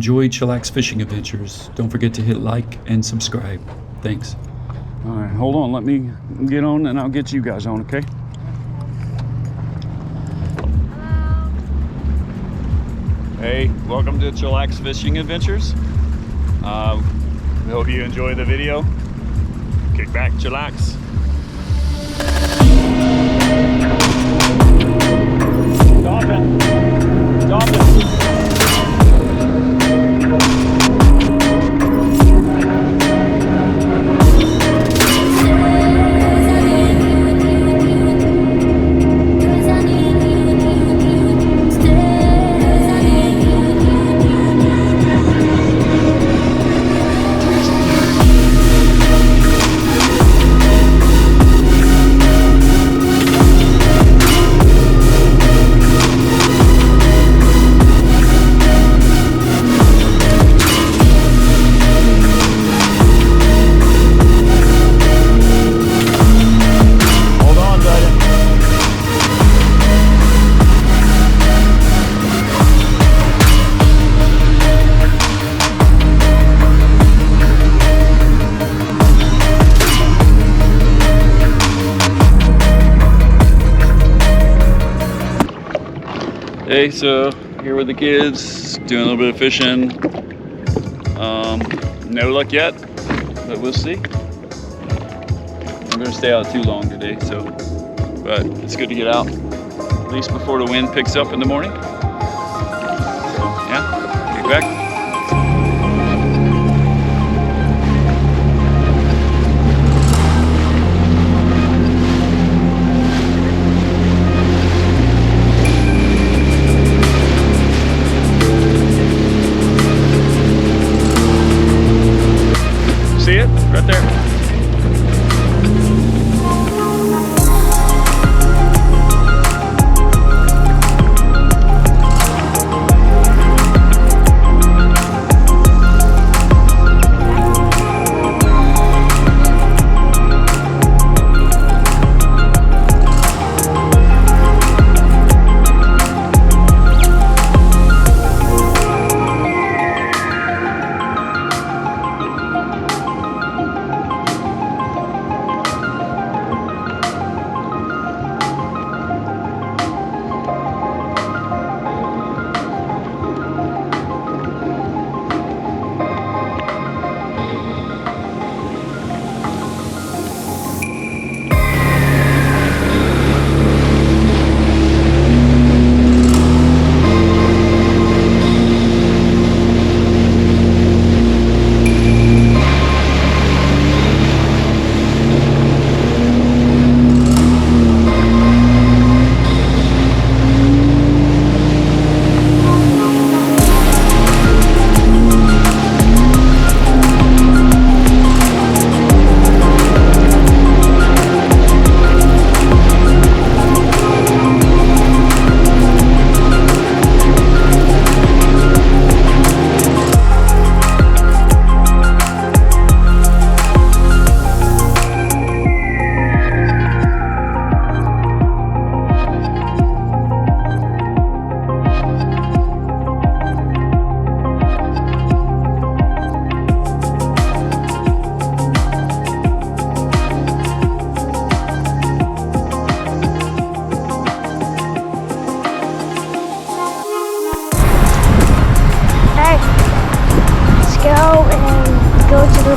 enjoyed Chillax Fishing Adventures, don't forget to hit like and subscribe. Thanks. All right, hold on. Let me get on and I'll get you guys on, okay? Hey, welcome to Chillax Fishing Adventures. We hope you enjoy the video. Kick back, chillax. Dolphin. Dolphin. Hey, so here with the kids, doing a little bit of fishing. No luck yet, but we'll see. I'm gonna stay out too long today, but it's good to get out, at least before the wind picks up in the morning. So, yeah, get back. See it? Right there.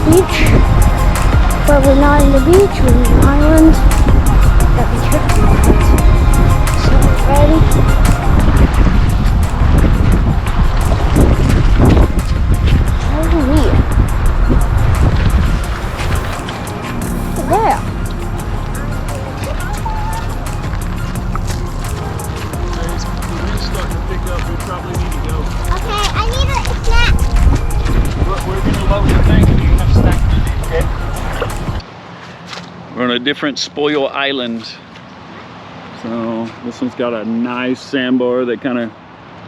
Beach, but we're not in the beach, we're in an island that we tripped on. So ready? Oh yeah. There. The wind's starting to pick up, we probably need to go. Okay, I need a snack. We're gonna load the thing and you have snack with you, okay? We're on a different Spoil Island. So this one's got a nice sandbar that kind of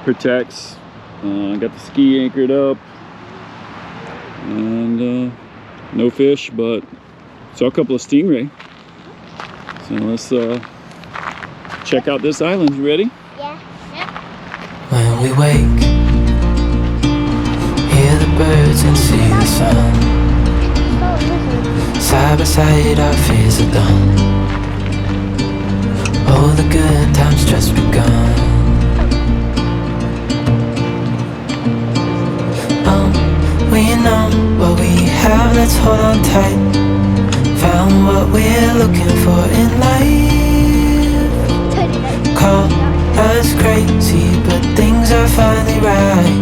protects. Got the ski anchored up. And no fish, but saw a couple of stingray. So let's check out this island. You ready? Yeah. When we wake, birds and see the sun. Side by side our fears are done. All the good times just begun. We know what we have, let's hold on tight. Found what we're looking for in life. Call us crazy, but things are finally right.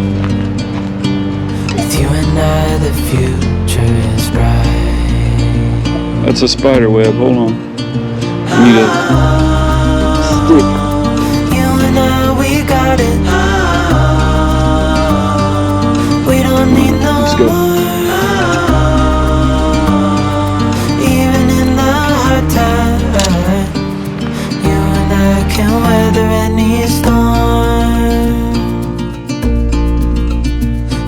With you and I, the future is bright. That's a spider web. Hold on. I need a stick. You and I, we got it. We don't need no Let's go. more. Even in the hard time, you and I can weather any storm.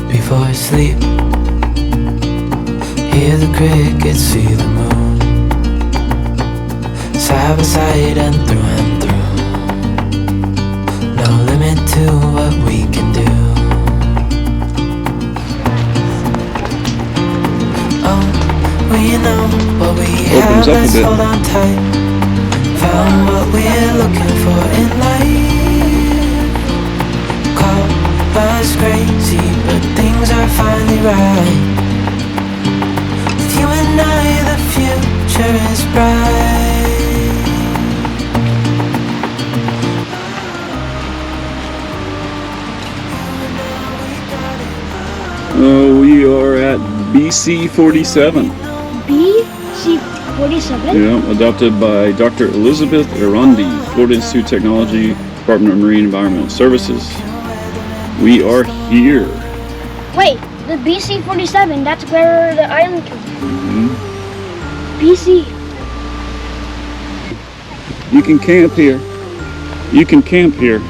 Before I sleep, hear the crickets, see the moon. Side by side and through. No limit to what we can do. We know what we have, Opens up a let's bit. hold on tight. Found what we're looking for in life. Call us crazy, but things are finally right. With you and I, the future is bright. We are at BC47. BC47? Yeah, adopted by Dr. Elizabeth Erondi, Florida Institute of Technology, Department of Marine Environmental Services. We are here. Wait, the BC47, that's where the island comes from. BC. You can camp here. You can camp here.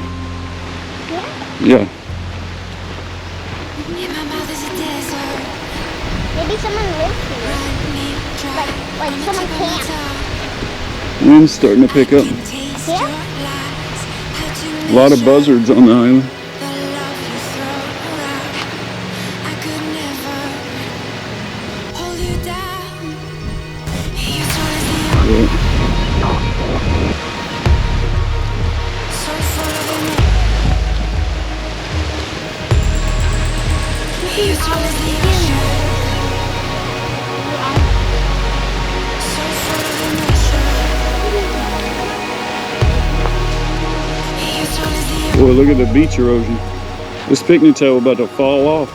Yeah. Maybe someone lives here. Like someone camps. Wind's starting to pick up. Yeah? A lot of buzzards on the island. Yeah. Boy, look at the beach erosion. This picnic table about to fall off.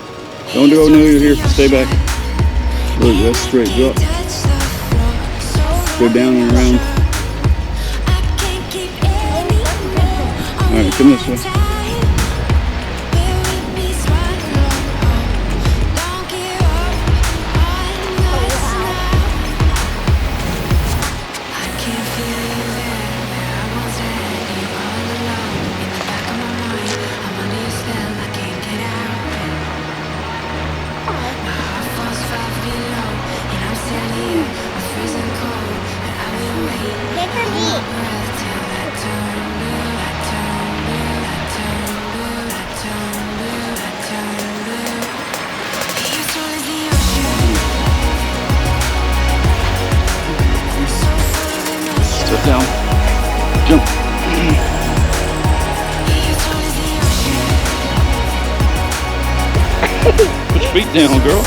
Don't go near here. Stay back. Look, that's straight drop. Go down and around. Alright, come this way. Step down. Jump. Put your feet down, girl.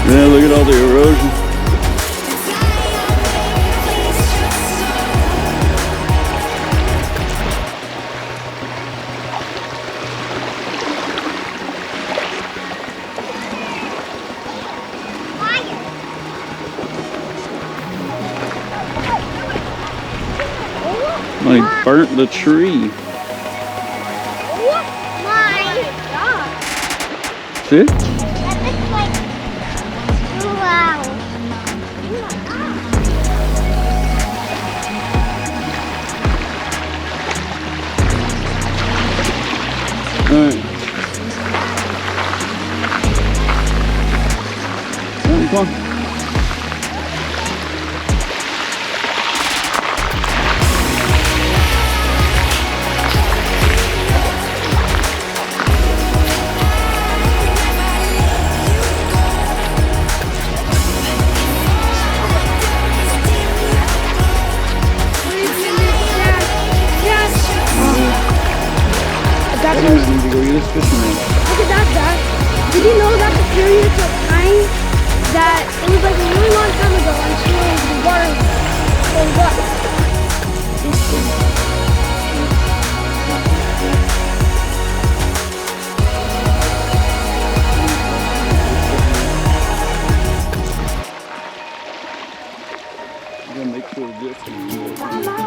Yeah, look at all the erosion. Like burnt the tree. Oh my god. See? That looks like wow. Alright. this fisherman. Look at that, Dad. Did you know that the periods of time that it was like a really long time ago until the water goes up? I'm gonna make sure this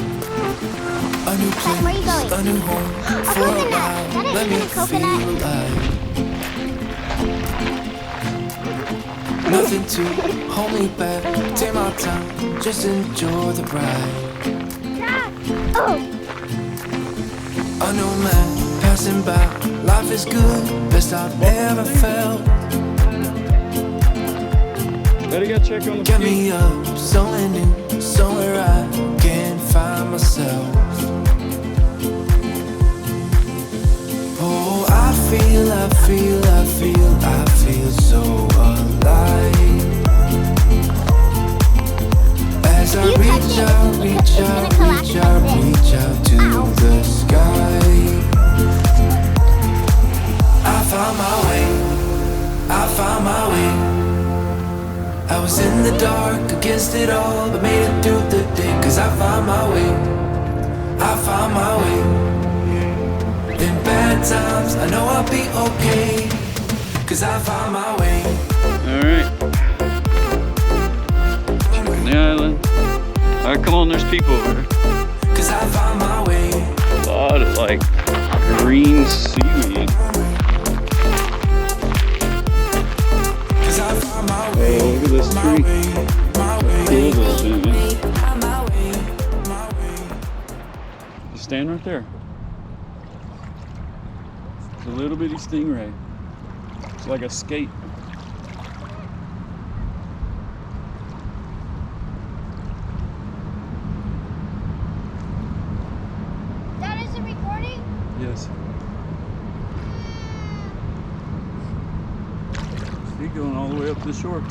A new place, Where are you going? a new home for a coconut. while. That is Let me a coconut. feel alive. Nothing to hold me back. Take my time, just enjoy the ride. Dad! Oh! A new man passing by. Life is good, best I've ever felt. Better go check on the Get feet. me up, somewhere new, somewhere I can find myself. Oh, I feel so alive. As I reach out to the sky. I found my way. I was in the dark against it all, but made it through the day. Cause I found my way. In bad times, I know I'll be okay. Cause I found my way. Alright. Checking the island. Alright, come on, there's people over there. Cause I found my way. A lot of like green seaweed. Cause I found my way. Oh, look at this tree. Cool this thing, man. Just stand right there. It's a little bitty stingray. It's like a skate. Dad, is it recording? Yes. See, going all the way up the shore.